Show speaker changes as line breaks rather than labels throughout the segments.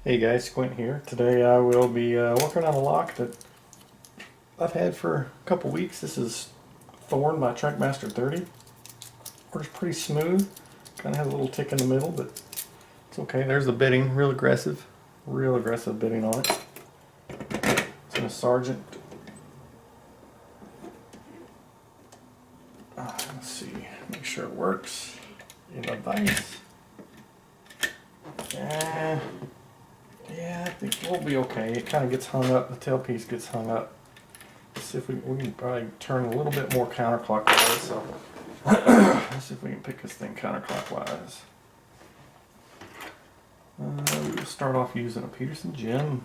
Hey guys, Squint here. Today I will be working on a lock that I've had for a couple weeks. This is Thorn by Trackmaster 30. Works pretty smooth. Kind of has a little tick in the middle, but it's okay. There's the bitting, real aggressive bitting on it. It's in a Sargent. Let's see, make sure it works. In a vise. Yeah, I think we'll be okay. It kind of gets hung up. The tailpiece gets hung up. Let's see if we can probably turn a little bit more counterclockwise. So let's see if we can pick this thing counterclockwise. We'll start off using a Peterson Gem.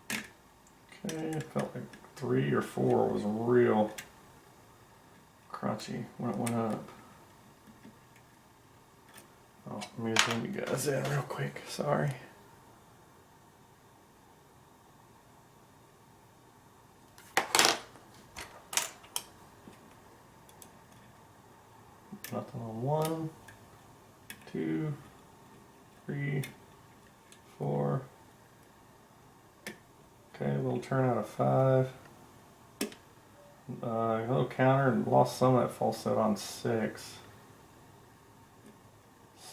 Okay, it felt like 3 or 4 was real crunchy when it went up. Oh, let me zoom you guys in real quick. Sorry. Nothing on 1, 2, 3, 4. Okay, a little turn out of 5. A little counter and lost some of that false set on 6.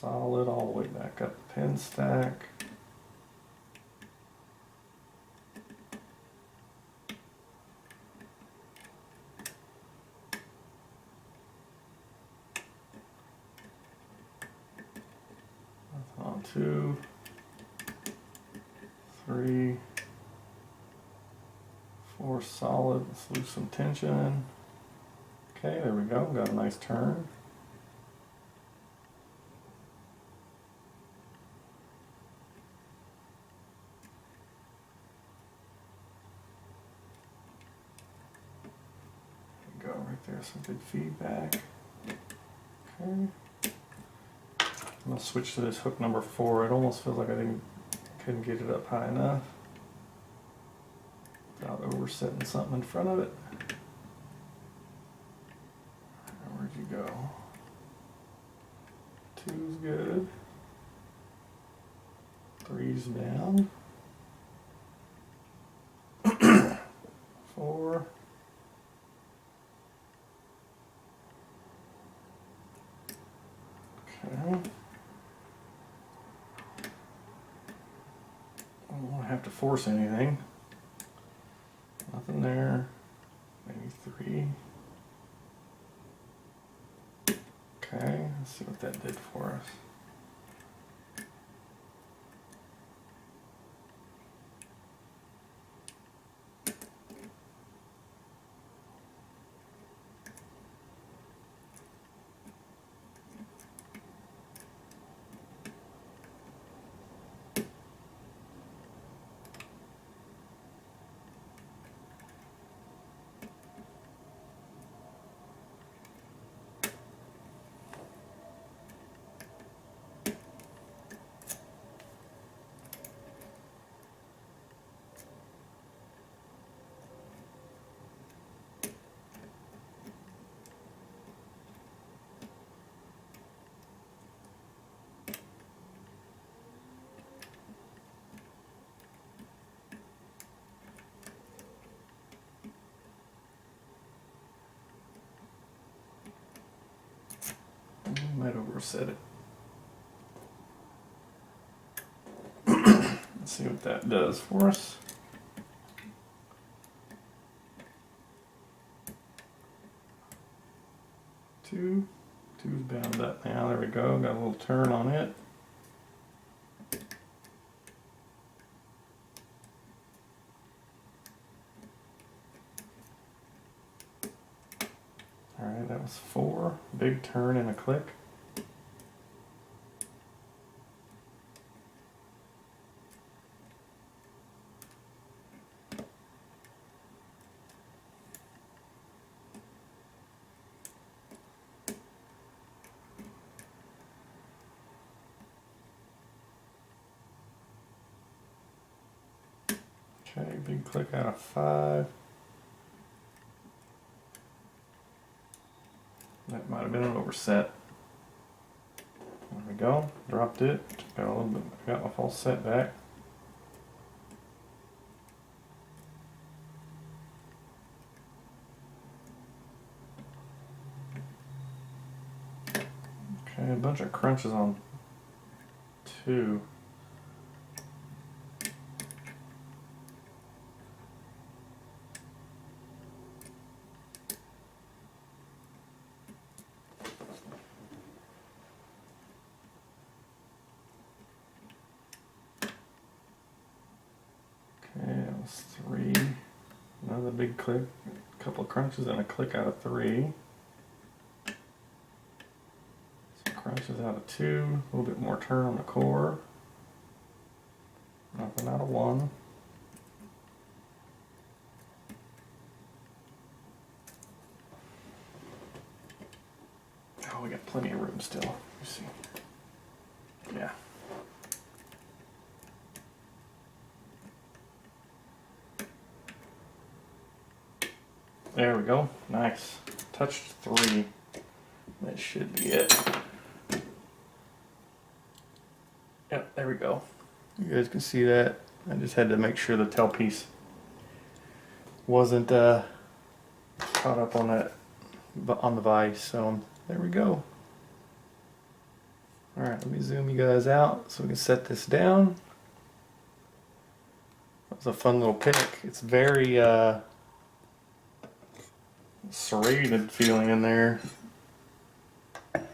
Solid all the way back up the pin stack. On 2, 3, 4 solid. Let's lose some tension. Okay, there we go. Got a nice turn. There we go, right there. Some good feedback. Okay. I'm gonna switch to this hook number 4. It almost feels like I couldn't get it up high enough without oversetting something in front of it. Where'd you go? 2's good. 3's down. 4. Okay. I don't have to force anything. Nothing there. Maybe 3. Okay, let's see what that did for us. Might overset it. Let's see what that does for us. 2. 2's bound up now. There we go. Got a little turn on it. Alright, that was 4. Big turn and a click. Okay, big click out of 5. That might have been an overset. we go. Dropped it. Got a little bit. Got my false set back. Okay, a bunch of crunches on 2. Okay, that was 3. Another big click. A couple of crunches and a click out of 3. Some crunches out of 2. A little bit more turn on the core. Nothing out of 1. Oh, we got plenty of room still. Let me see. Yeah. There we go. Nice. Touched 3. That should be it. Yep, there we go. You guys can see that. I just had to make sure the tailpiece wasn't caught up on that on the vise. So there we go. All right, let me zoom you guys out so we can set this down. That was a fun little pick. It's very serrated feeling in there. Alright,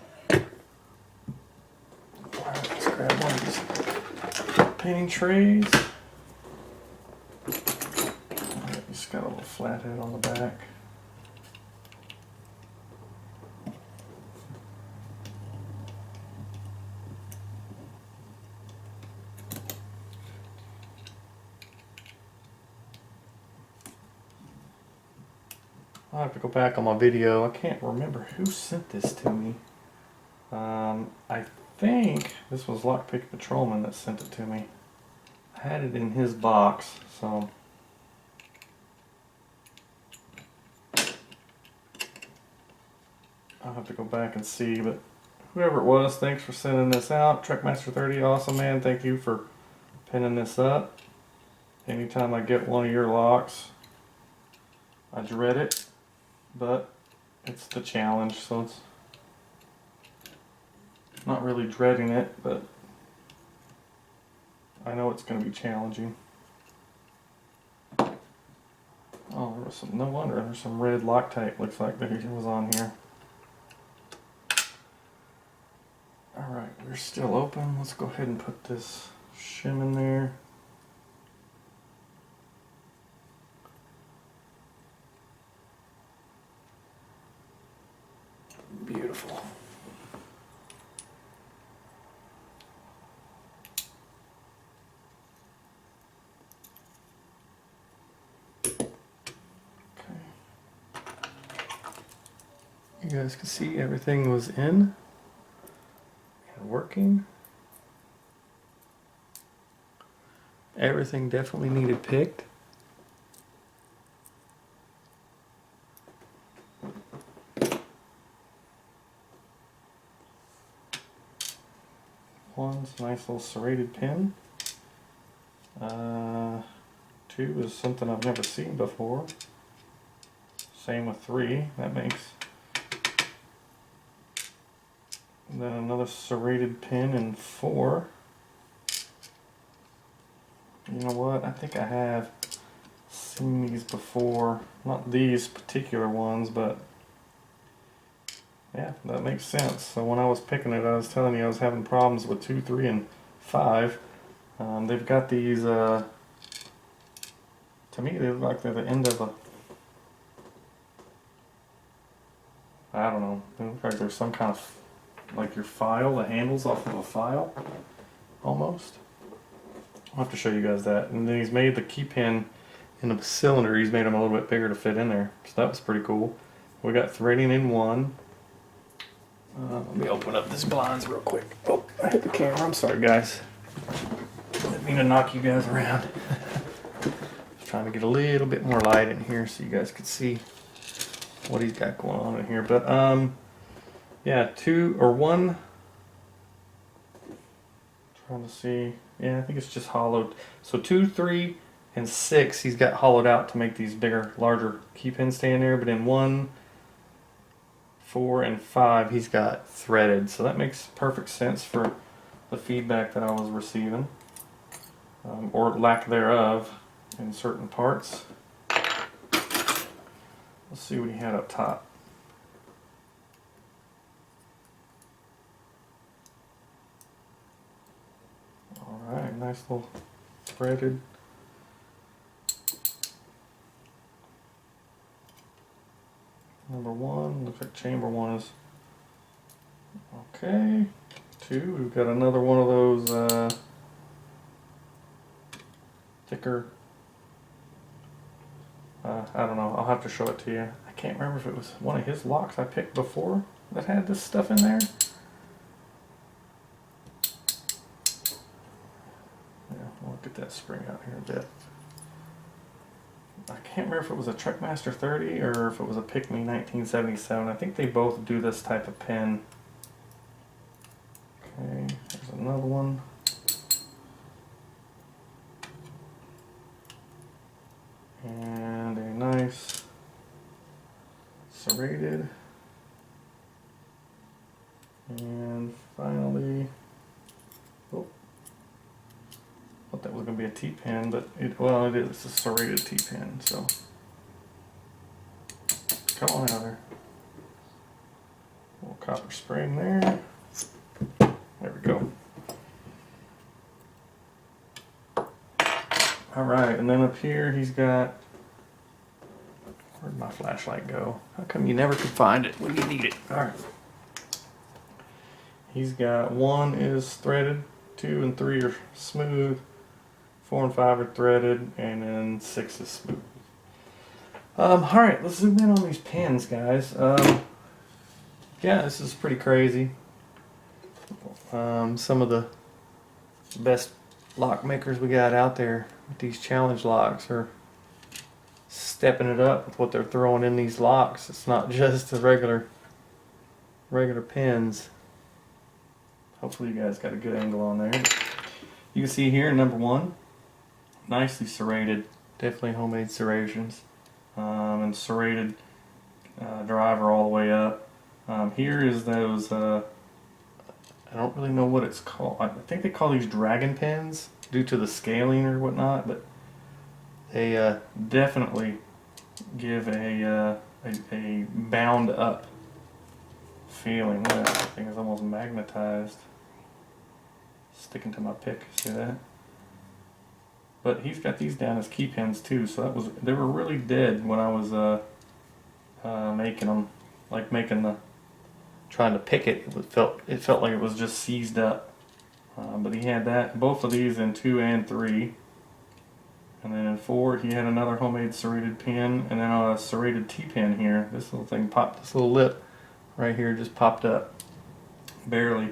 let's grab one of these painting trays. Just got a little flathead on the back. I'll have to go back on my video. I can't remember who sent this to me. I think this was Lockpick Patrolman that sent it to me. I had it in his box, so I'll have to go back and see. But whoever it was, thanks for sending this out. Trackmaster 30, awesome man. Thank you for pinning this up. Anytime I get one of your locks, I dread it. But it's the challenge, so it's not really dreading it, but I know it's going to be challenging. Oh, there was some, no wonder there's some red Loctite, looks like that was on here. Alright, we're still open. Let's go ahead and put this shim in there. Beautiful. Okay. You guys can see everything was in and working. Everything definitely needed picked. One's a nice little serrated pin. 2 is something I've never seen before. Same with 3. That makes. And then another serrated pin in 4. You know what? I think I have seen these before. Not these particular ones, but yeah, that makes sense. So when I was picking it, I was telling you I was having problems with 2, 3, and 5. They've got these, to me they look like they're the end of a, I don't know, they look like there's some kind of, like your file, the handles off of a file, almost. I'll have to show you guys that. And then he's made the key pin in the cylinder, he's made them a little bit bigger to fit in there. So that was pretty cool. We got threading in 1. Let me open up this blinds real quick. Oh, I hit the camera. I'm sorry, guys. Didn't mean to knock you guys around. Just trying to get a little bit more light in here so you guys could see what he's got going on in here. But yeah, 2 or 1 Trying to see. Yeah, I think it's just hollowed. So 2, 3, and 6, he's got hollowed out to make these bigger, larger key pins stay in there. But in 1, 4, and 5, he's got threaded. So that makes perfect sense for the feedback that I was receiving, or lack thereof, in certain parts. Let's see what he had up top. Alright, nice little threaded. Number 1, looks like chamber 1 is okay. 2, we've got another one of those thicker, I don't know, I'll have to show it to you. I can't remember if it was one of his locks I picked before that had this stuff in there. Yeah, we'll get that spring out here a bit. I can't remember if it was a Trekmaster 30 or if it was a Pickme 1977. I think they both do this type of pin. Okay, there's another one. And a nice serrated. And finally, oh, thought that was going to be a T-pin, but well, it is. It's a serrated T-pin, so come on out there. Little copper spring there. There we go. Alright, and then up here he's got, where'd my flashlight go? How come you never could find it when you need it? Alright. He's got 1 is threaded, 2 and 3 are smooth, 4 and 5 are threaded, and then 6 is smooth. Alright, let's zoom in on these pins, guys. Yeah, this is pretty crazy. Some of the best lock makers we got out there with these challenge locks are stepping it up with what they're throwing in these locks. It's not just the regular pins. Hopefully you guys got a good angle on there. You can see here number 1, nicely serrated, definitely homemade serrations, and serrated driver all the way up. Here is those, I don't really know what it's called. I think they call these dragon pins due to the scaling or whatnot, but they definitely give a bound up feeling. That thing is almost magnetized, sticking to my pick. See that? But he's got these down as key pins too, so they were really dead when I was making them, like trying to pick it. It felt like it was just seized up. But he had both of these in 2 and 3, and then in 4 he had another homemade serrated pin, and then a serrated T-pin here. This little thing popped. This little lip right here just popped up, barely.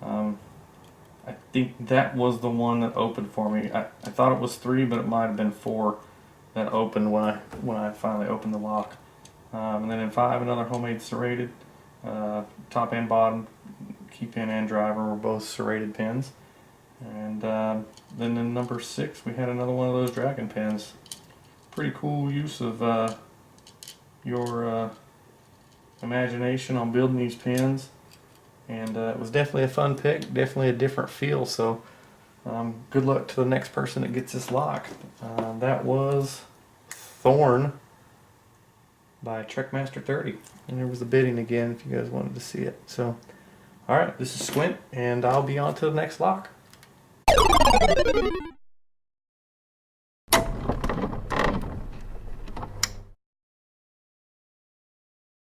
I think that was the one that opened for me. I thought it was 3, but it might have been 4 that opened when I finally opened the lock. And then in 5, another homemade serrated. Top and bottom, key pin and driver were both serrated pins. And then in number 6, we had another one of those dragon pins. Pretty cool use of your imagination on building these pins. And it was definitely a fun pick, definitely a different feel. So good luck to the next person that gets this lock. That was Thorn by Trekmaster 30. And there was the bidding again if you guys wanted to see it. So, alright, this is Squint, and I'll be on to the next lock.